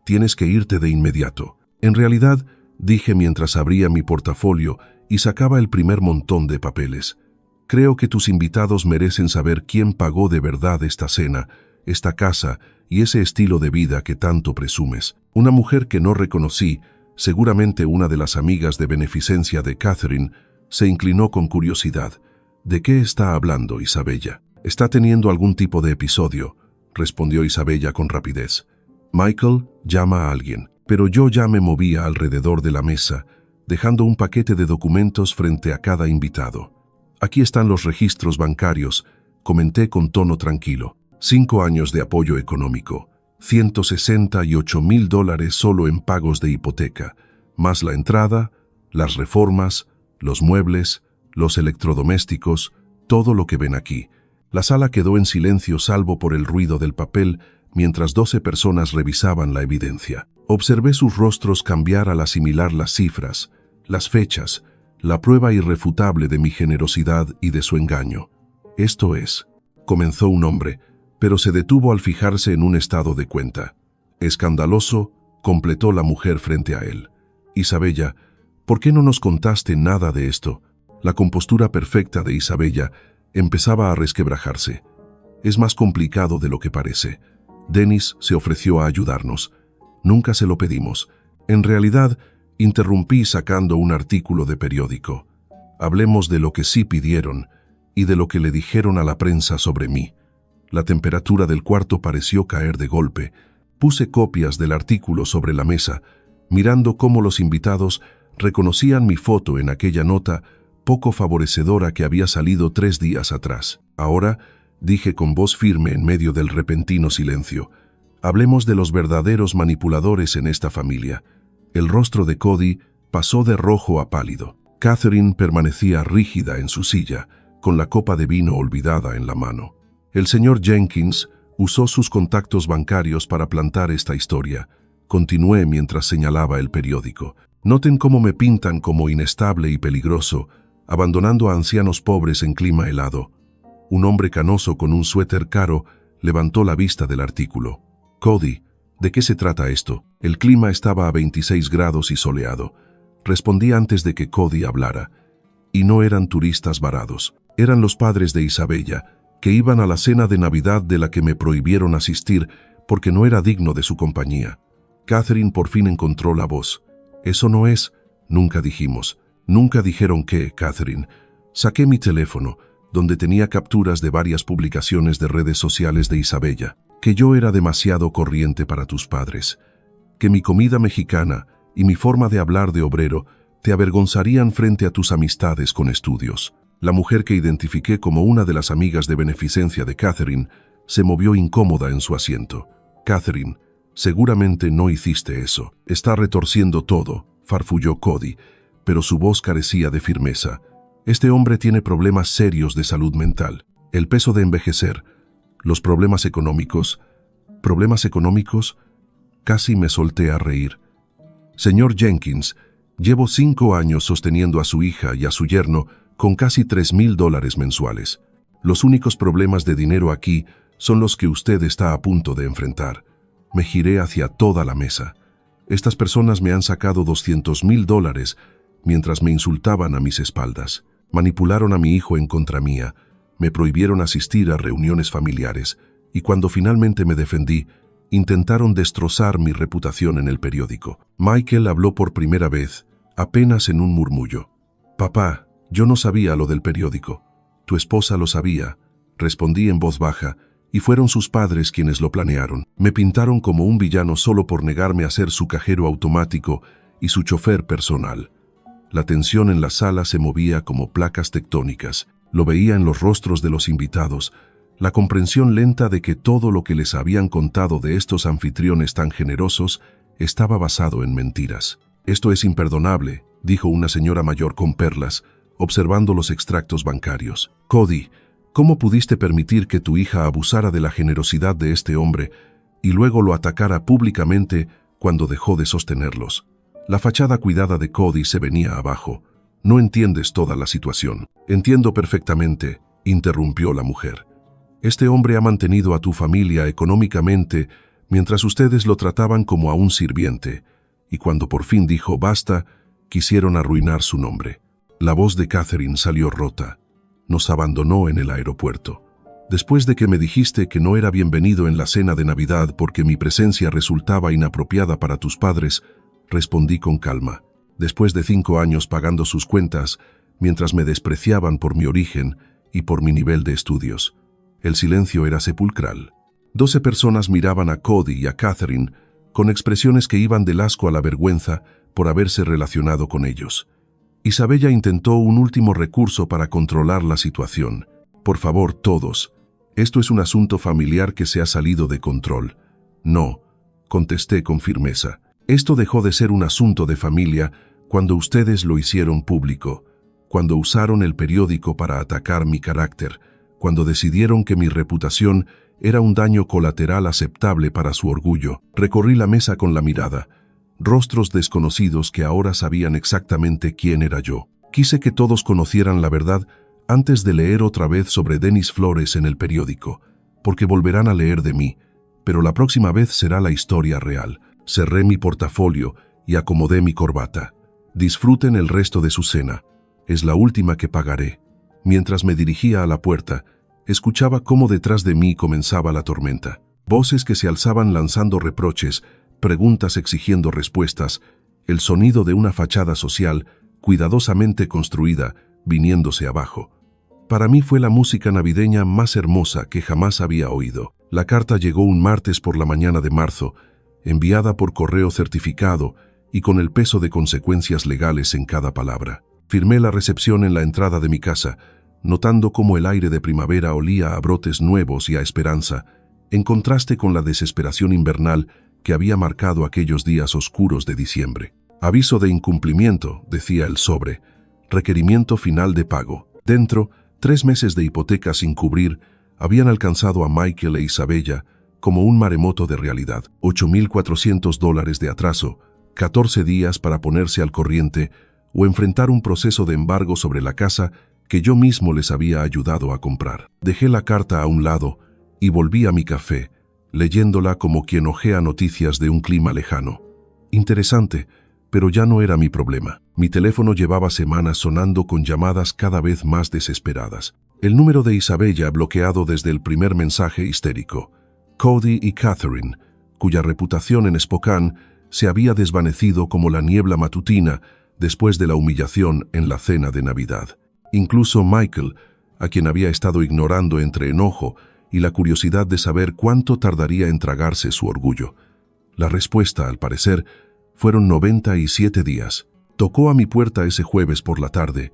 Tienes que irte de inmediato». «En realidad», dije mientras abría mi portafolio y sacaba el primer montón de papeles, «creo que tus invitados merecen saber quién pagó de verdad esta cena, esta casa y ese estilo de vida que tanto presumes». Una mujer que no reconocí, seguramente una de las amigas de beneficencia de Catherine, se inclinó con curiosidad. «¿De qué está hablando, Isabella?» «Está teniendo algún tipo de episodio», respondió Isabella con rapidez. «Michael, llama a alguien». Pero yo ya me movía alrededor de la mesa, dejando un paquete de documentos frente a cada invitado. «Aquí están los registros bancarios», comenté con tono tranquilo. 5 años de apoyo económico, $168,000 solo en pagos de hipoteca, más la entrada, las reformas, los muebles, los electrodomésticos, todo lo que ven aquí. La sala quedó en silencio salvo por el ruido del papel mientras 12 personas revisaban la evidencia. Observé sus rostros cambiar al asimilar las cifras, las fechas, la prueba irrefutable de mi generosidad y de su engaño. «Esto es», comenzó un hombre, pero se detuvo al fijarse en un estado de cuenta. «Escandaloso», completó la mujer frente a él. «Isabella, ¿por qué no nos contaste nada de esto?» La compostura perfecta de Isabella empezaba a resquebrajarse. «Es más complicado de lo que parece. Dennis se ofreció a ayudarnos. Nunca se lo pedimos. En realidad, interrumpí sacando un artículo de periódico. Hablemos de lo que sí pidieron y de lo que le dijeron a la prensa sobre mí». La temperatura del cuarto pareció caer de golpe. Puse copias del artículo sobre la mesa, mirando cómo los invitados reconocían mi foto en aquella nota poco favorecedora que había salido 3 días atrás. «Ahora», dije con voz firme en medio del repentino silencio, «hablemos de los verdaderos manipuladores en esta familia». El rostro de Cody pasó de rojo a pálido. Catherine permanecía rígida en su silla, con la copa de vino olvidada en la mano. «El señor Jenkins usó sus contactos bancarios para plantar esta historia», continué mientras señalaba el periódico. «Noten cómo me pintan como inestable y peligroso, abandonando a ancianos pobres en clima helado». Un hombre canoso con un suéter caro levantó la vista del artículo. «Cody, ¿de qué se trata esto?» El clima estaba a 26 grados y soleado. Respondí antes de que Cody hablara. Y no eran turistas varados. Eran los padres de Isabella, que iban a la cena de Navidad de la que me prohibieron asistir porque no era digno de su compañía. Catherine por fin encontró la voz. «Eso no es», nunca dijimos. Nunca dijeron que, Catherine. Saqué mi teléfono, donde tenía capturas de varias publicaciones de redes sociales de Isabella, que yo era demasiado corriente para tus padres, que mi comida mexicana y mi forma de hablar de obrero te avergonzarían frente a tus amistades con estudios. La mujer que identifiqué como una de las amigas de beneficencia de Catherine se movió incómoda en su asiento. «Catherine, seguramente no hiciste eso. Está retorciendo todo», farfulló Cody, pero su voz carecía de firmeza. «Este hombre tiene problemas serios de salud mental. El peso de envejecer, los problemas económicos». «¿Problemas económicos?». Casi me solté a reír. «Señor Jenkins, llevo 5 años sosteniendo a su hija y a su yerno con casi $3,000 mensuales. Los únicos problemas de dinero aquí son los que usted está a punto de enfrentar». Me giré hacia toda la mesa. Estas personas me han sacado $200,000 mientras me insultaban a mis espaldas. Manipularon a mi hijo en contra mía, me prohibieron asistir a reuniones familiares y cuando finalmente me defendí, intentaron destrozar mi reputación en el periódico. Michael habló por primera vez, apenas en un murmullo. «Papá, yo no sabía lo del periódico. Tu esposa lo sabía», respondí en voz baja, y fueron sus padres quienes lo planearon. Me pintaron como un villano solo por negarme a ser su cajero automático y su chofer personal. La tensión en la sala se movía como placas tectónicas. Lo veía en los rostros de los invitados, la comprensión lenta de que todo lo que les habían contado de estos anfitriones tan generosos estaba basado en mentiras. «Esto es imperdonable», dijo una señora mayor con perlas, observando los extractos bancarios. «Cody, ¿cómo pudiste permitir que tu hija abusara de la generosidad de este hombre y luego lo atacara públicamente cuando dejó de sostenerlos?» La fachada cuidada de Cody se venía abajo. «No entiendes toda la situación». «Entiendo perfectamente», interrumpió la mujer. «Este hombre ha mantenido a tu familia económicamente mientras ustedes lo trataban como a un sirviente, y cuando por fin dijo basta, quisieron arruinar su nombre». La voz de Catherine salió rota. «Nos abandonó en el aeropuerto. Después de que me dijiste que no era bienvenido en la cena de Navidad porque mi presencia resultaba inapropiada para tus padres», respondí con calma. «Después de 5 años pagando sus cuentas, mientras me despreciaban por mi origen y por mi nivel de estudios». El silencio era sepulcral. 12 personas miraban a Cody y a Catherine con expresiones que iban del asco a la vergüenza por haberse relacionado con ellos. Isabella intentó un último recurso para controlar la situación. «Por favor, todos. Esto es un asunto familiar que se ha salido de control». «No», contesté con firmeza. «Esto dejó de ser un asunto de familia cuando ustedes lo hicieron público, cuando usaron el periódico para atacar mi carácter, cuando decidieron que mi reputación era un daño colateral aceptable para su orgullo». Recorrí la mesa con la mirada. Rostros desconocidos que ahora sabían exactamente quién era yo. Quise que todos conocieran la verdad antes de leer otra vez sobre Denis Flores en el periódico, porque volverán a leer de mí, pero la próxima vez será la historia real. Cerré mi portafolio y acomodé mi corbata. «Disfruten el resto de su cena. Es la última que pagaré». Mientras me dirigía a la puerta, escuchaba cómo detrás de mí comenzaba la tormenta. Voces que se alzaban lanzando reproches, preguntas exigiendo respuestas, el sonido de una fachada social cuidadosamente construida viniéndose abajo. Para mí fue la música navideña más hermosa que jamás había oído. La carta llegó un martes por la mañana de marzo, enviada por correo certificado y con el peso de consecuencias legales en cada palabra. Firmé la recepción en la entrada de mi casa, notando cómo el aire de primavera olía a brotes nuevos y a esperanza, en contraste con la desesperación invernal que había marcado aquellos días oscuros de diciembre. «Aviso de incumplimiento», decía el sobre, «requerimiento final de pago». Dentro, 3 meses de hipoteca sin cubrir habían alcanzado a Michael e Isabella como un maremoto de realidad. $8,400 de atraso, 14 días para ponerse al corriente o enfrentar un proceso de embargo sobre la casa que yo mismo les había ayudado a comprar. Dejé la carta a un lado y volví a mi café, leyéndola como quien hojea noticias de un clima lejano. Interesante, pero ya no era mi problema. Mi teléfono llevaba semanas sonando con llamadas cada vez más desesperadas. El número de Isabella bloqueado desde el primer mensaje histérico. Cody y Catherine, cuya reputación en Spokane se había desvanecido como la niebla matutina después de la humillación en la cena de Navidad. Incluso Michael, a quien había estado ignorando entre enojo y la curiosidad de saber cuánto tardaría en tragarse su orgullo. La respuesta, al parecer, fueron 97 días. Tocó a mi puerta ese jueves por la tarde,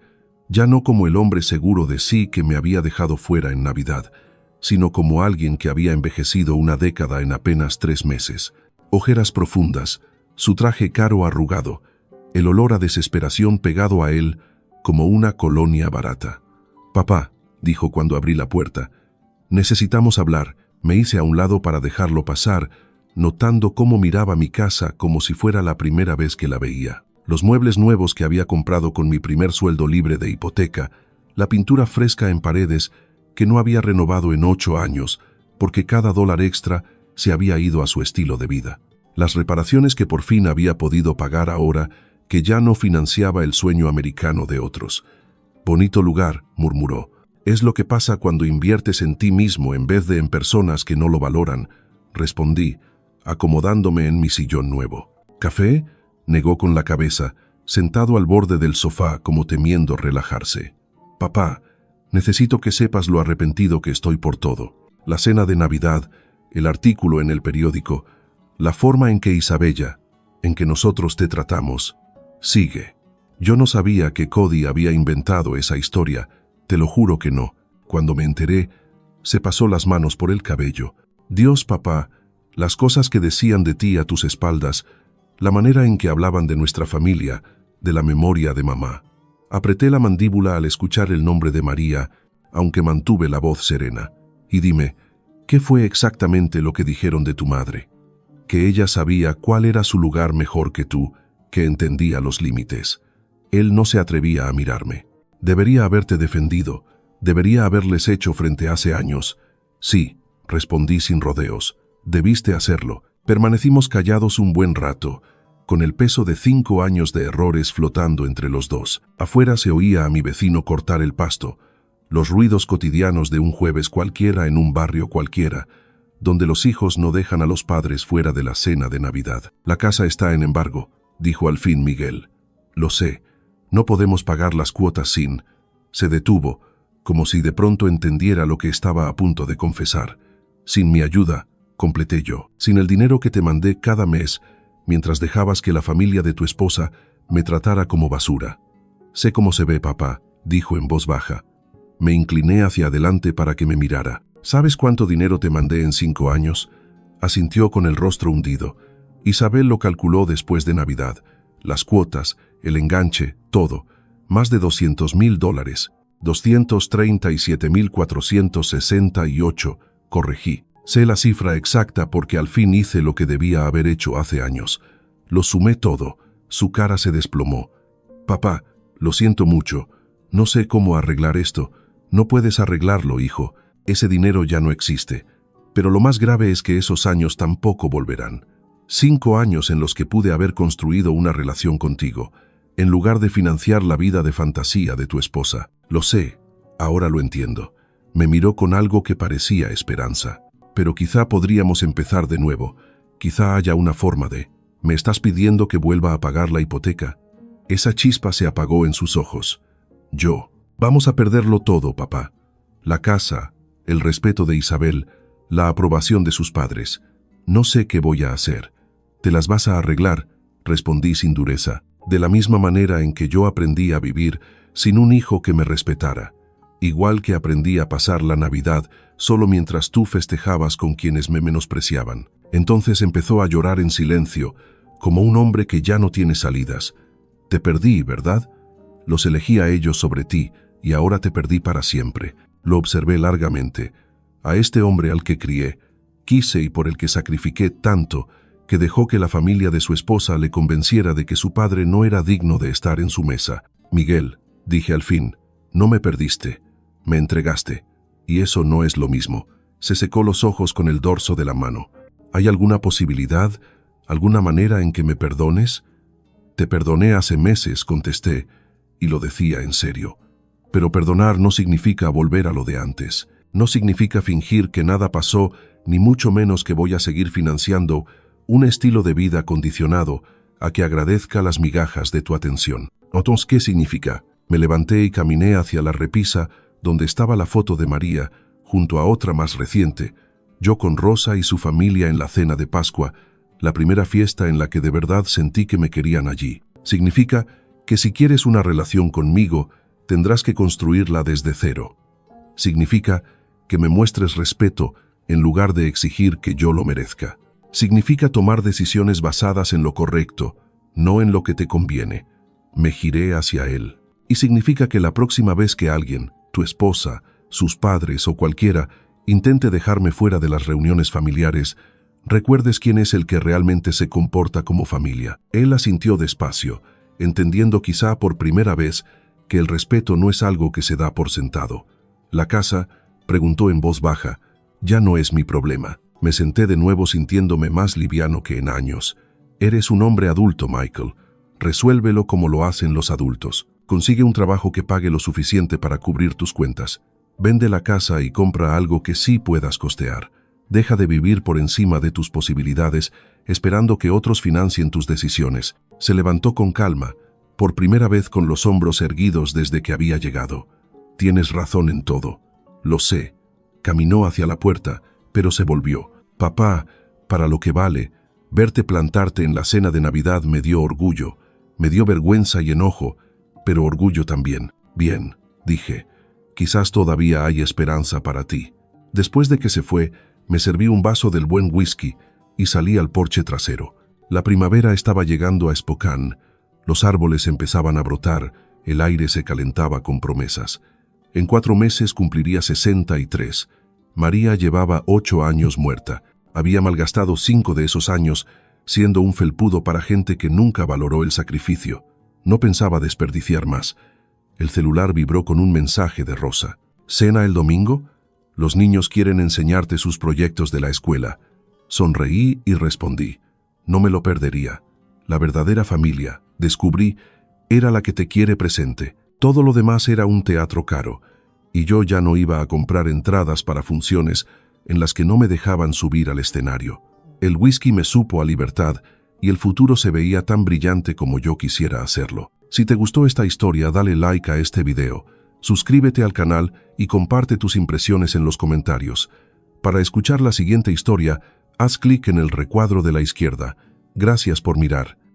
ya no como el hombre seguro de sí que me había dejado fuera en Navidad, sino como alguien que había envejecido una década en apenas 3 meses. Ojeras profundas, su traje caro arrugado, el olor a desesperación pegado a él como una colonia barata. «Papá», dijo cuando abrí la puerta, «necesitamos hablar». Me hice a un lado para dejarlo pasar, notando cómo miraba mi casa como si fuera la primera vez que la veía. Los muebles nuevos que había comprado con mi primer sueldo libre de hipoteca, la pintura fresca en paredes que no había renovado en 8 años, porque cada dólar extra se había ido a su estilo de vida. Las reparaciones que por fin había podido pagar ahora que ya no financiaba el sueño americano de otros. «Bonito lugar», murmuró. «Es lo que pasa cuando inviertes en ti mismo en vez de en personas que no lo valoran», respondí, acomodándome en mi sillón nuevo. «¿Café?», negó con la cabeza, sentado al borde del sofá como temiendo relajarse. «Papá, necesito que sepas lo arrepentido que estoy por todo. La cena de Navidad, el artículo en el periódico, la forma en que Isabella, en que nosotros te tratamos, sigue. Yo no sabía que Cody había inventado esa historia, te lo juro que no. Cuando me enteré, se pasó las manos por el cabello. Dios, papá, las cosas que decían de ti a tus espaldas, la manera en que hablaban de nuestra familia, de la memoria de mamá». Apreté la mandíbula al escuchar el nombre de María, aunque mantuve la voz serena. «Y dime, ¿qué fue exactamente lo que dijeron de tu madre?» «Que ella sabía cuál era su lugar mejor que tú, que entendía los límites». Él no se atrevía a mirarme. «Debería haberte defendido, debería haberles hecho frente hace años». «Sí», respondí sin rodeos, «debiste hacerlo». Permanecimos callados un buen rato, con el peso de 5 años de errores flotando entre los dos. Afuera se oía a mi vecino cortar el pasto, los ruidos cotidianos de un jueves cualquiera en un barrio cualquiera, donde los hijos no dejan a los padres fuera de la cena de Navidad. «La casa está en embargo», dijo al fin Miguel. «Lo sé, no podemos pagar las cuotas sin...». Se detuvo, como si de pronto entendiera lo que estaba a punto de confesar. «Sin mi ayuda», completé yo, «sin el dinero que te mandé cada mes, mientras dejabas que la familia de tu esposa me tratara como basura». «Sé cómo se ve, papá», dijo en voz baja. Me incliné hacia adelante para que me mirara. «¿Sabes cuánto dinero te mandé en 5 años?» Asintió con el rostro hundido. Isabel lo calculó después de Navidad. Las cuotas, el enganche, todo. Más de $200,000. 237,468, corregí. Sé la cifra exacta porque al fin hice lo que debía haber hecho hace años. Lo sumé todo. Su cara se desplomó. «Papá, lo siento mucho. No sé cómo arreglar esto». «No puedes arreglarlo, hijo. Ese dinero ya no existe. Pero lo más grave es que esos años tampoco volverán. 5 años en los que pude haber construido una relación contigo, en lugar de financiar la vida de fantasía de tu esposa. Lo sé, ahora lo entiendo». Me miró con algo que parecía esperanza. «Pero quizá podríamos empezar de nuevo. Quizá haya una forma de... ¿Me estás pidiendo que vuelva a pagar la hipoteca?» Esa chispa se apagó en sus ojos. Yo... «Vamos a perderlo todo, papá. La casa, el respeto de Isabel, la aprobación de sus padres. No sé qué voy a hacer». «Te las vas a arreglar», respondí sin dureza, «de la misma manera en que yo aprendí a vivir sin un hijo que me respetara. Igual que aprendí a pasar la Navidad solo mientras tú festejabas con quienes me menospreciaban». Entonces empezó a llorar en silencio, como un hombre que ya no tiene salidas. «Te perdí, ¿verdad? Los elegí a ellos sobre ti, y ahora te perdí para siempre». Lo observé largamente. A este hombre al que crié, quise y por el que sacrifiqué tanto, que dejó que la familia de su esposa le convenciera de que su padre no era digno de estar en su mesa. «Miguel», dije al fin, «no me perdiste, me entregaste, y eso no es lo mismo». Se secó los ojos con el dorso de la mano. «¿Hay alguna posibilidad, alguna manera en que me perdones?» «Te perdoné hace meses», contesté, y lo decía en serio. «Pero perdonar no significa volver a lo de antes». No significa fingir que nada pasó, ni mucho menos que voy a seguir financiando un estilo de vida condicionado a que agradezca las migajas de tu atención. Entonces, ¿qué significa? Me levanté y caminé hacia la repisa donde estaba la foto de María, junto a otra más reciente, yo con Rosa y su familia en la cena de Pascua, la primera fiesta en la que de verdad sentí que me querían allí. Significa que si quieres una relación conmigo, tendrás que construirla desde cero. Significa que me muestres respeto en lugar de exigir que yo lo merezca. Significa tomar decisiones basadas en lo correcto, no en lo que te conviene. Me giré hacia él. Y significa que la próxima vez que alguien, tu esposa, sus padres o cualquiera, intente dejarme fuera de las reuniones familiares, recuerdes quién es el que realmente se comporta como familia. Él asintió despacio, entendiendo quizá por primera vez que el respeto no es algo que se da por sentado. La casa, preguntó en voz baja, ya no es mi problema. Me senté de nuevo sintiéndome más liviano que en años. Eres un hombre adulto, Michael. Resuélvelo como lo hacen los adultos. Consigue un trabajo que pague lo suficiente para cubrir tus cuentas. Vende la casa y compra algo que sí puedas costear. Deja de vivir por encima de tus posibilidades, esperando que otros financien tus decisiones. Se levantó con calma, por primera vez con los hombros erguidos desde que había llegado. Tienes razón en todo. Lo sé. Caminó hacia la puerta, pero se volvió. Papá, para lo que vale, verte plantarte en la cena de Navidad me dio orgullo, me dio vergüenza y enojo, pero orgullo también. Bien, dije, quizás todavía hay esperanza para ti. Después de que se fue, me serví un vaso del buen whisky y salí al porche trasero. La primavera estaba llegando a Spokane, los árboles empezaban a brotar, el aire se calentaba con promesas. En 4 meses cumpliría 63. María llevaba 8 años muerta. Había malgastado 5 de esos años, siendo un felpudo para gente que nunca valoró el sacrificio. No pensaba desperdiciar más. El celular vibró con un mensaje de Rosa. ¿Cena el domingo? Los niños quieren enseñarte sus proyectos de la escuela. Sonreí y respondí. No me lo perdería. La verdadera familia, descubrí, era la que te quiere presente. Todo lo demás era un teatro caro, y yo ya no iba a comprar entradas para funciones en las que no me dejaban subir al escenario. El whisky me supo a libertad, y el futuro se veía tan brillante como yo quisiera hacerlo. Si te gustó esta historia, dale like a este video, suscríbete al canal y comparte tus impresiones en los comentarios. Para escuchar la siguiente historia, haz clic en el recuadro de la izquierda. Gracias por mirar.